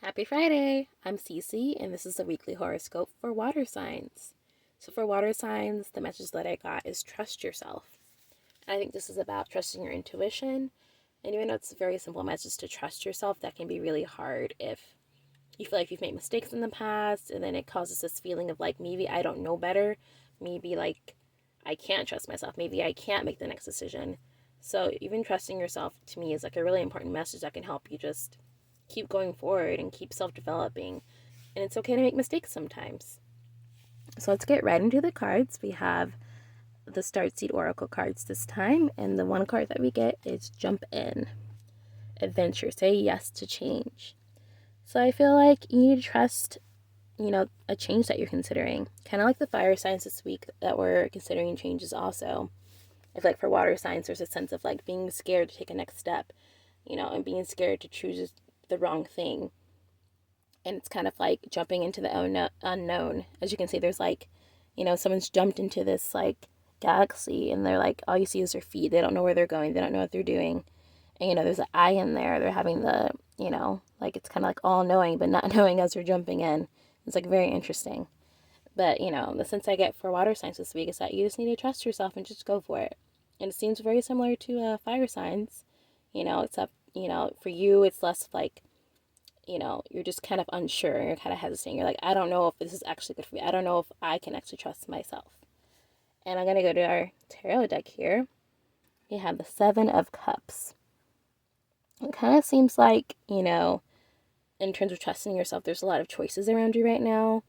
Happy Friday! I'm Cece, and this is a weekly horoscope for water signs. So, for water signs, the message that I got is trust yourself. And I think this is about trusting your intuition. And even though it's a very simple message to trust yourself, that can be really hard if you feel like you've made mistakes in the past, and then it causes this feeling of like maybe I don't know better, maybe like I can't trust myself, maybe I can't make the next decision. So, even trusting yourself to me is like a really important message that can help you just keep going forward and keep self developing. And it's okay to make mistakes sometimes. So let's get right into the cards. We have the Starseed Oracle cards this time, and the one card that we get is Jump In. Adventure, say yes to change. So I feel like you need to trust, a change that you're considering. Kind of like the fire signs this week that we're considering changes also. I feel like for water signs, there's a sense of like being scared to take a next step, and being scared to choose the wrong thing. And it's kind of like jumping into the unknown. As you can see, there's like, someone's jumped into this like galaxy, and they're like, all you see is their feet. They don't know where they're going. They don't know what they're doing. And, there's an eye in there. They're having like it's kind of like all knowing, but not knowing as they're jumping in. It's like very interesting. But, the sense I get for water signs this week is that you just need to trust yourself and just go for it. And it seems very similar to fire signs, except, for you, it's less like, you're just kind of unsure. You're kind of hesitating. You're like, I don't know if this is actually good for me. I don't know if I can actually trust myself. And I'm going to go to our tarot deck here. We have the Seven of Cups. It kind of seems like, in terms of trusting yourself, there's a lot of choices around you right now.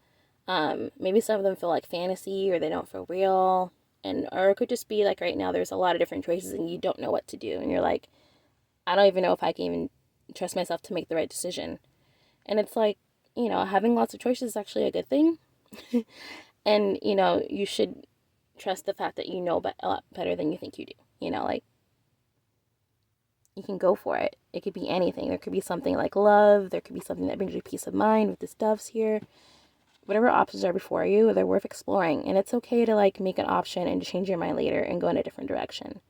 Maybe some of them feel like fantasy or they don't feel real. Or it could just be like right now there's a lot of different choices and you don't know what to do. And you're like, I don't even know if I can even trust myself to make the right decision. And it's like, having lots of choices is actually a good thing. And, you should trust the fact that you know a lot better than you think you do. Like, you can go for it. It could be anything. There could be something like love. There could be something that brings you peace of mind with the doves here. Whatever options are before you, they're worth exploring. And it's okay to, like, make an option and to change your mind later and go in a different direction.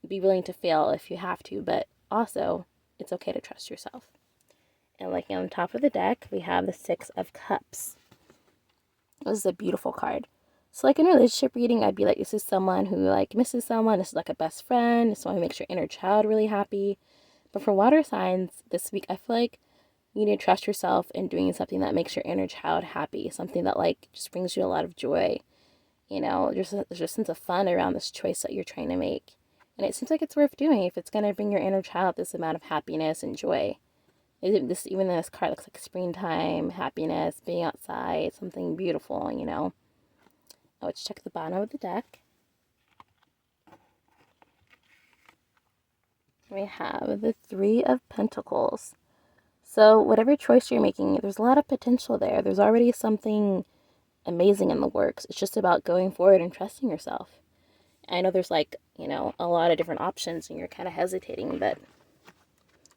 Be willing to fail if you have to, but also, it's okay to trust yourself. And like on top of the deck, we have the Six of Cups. This is a beautiful card. So like in a relationship reading, I'd be like, this is someone who like misses someone. This is like a best friend. This is someone who makes your inner child really happy. But for water signs this week, I feel like you need to trust yourself in doing something that makes your inner child happy. Something that like just brings you a lot of joy. There's a sense of fun around this choice that you're trying to make. And it seems like it's worth doing if it's going to bring your inner child this amount of happiness and joy. Even this card looks like springtime, happiness, being outside, something beautiful, Oh, let's check the bottom of the deck. We have the Three of Pentacles. So whatever choice you're making, there's a lot of potential there. There's already something amazing in the works. It's just about going forward and trusting yourself. I know there's like, a lot of different options and you're kind of hesitating, but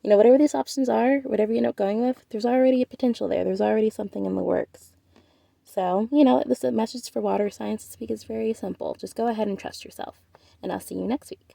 whatever these options are, whatever you end up going with, there's already a potential there. There's already something in the works. So, this message for water signs this week is very simple. Just go ahead and trust yourself. And I'll see you next week.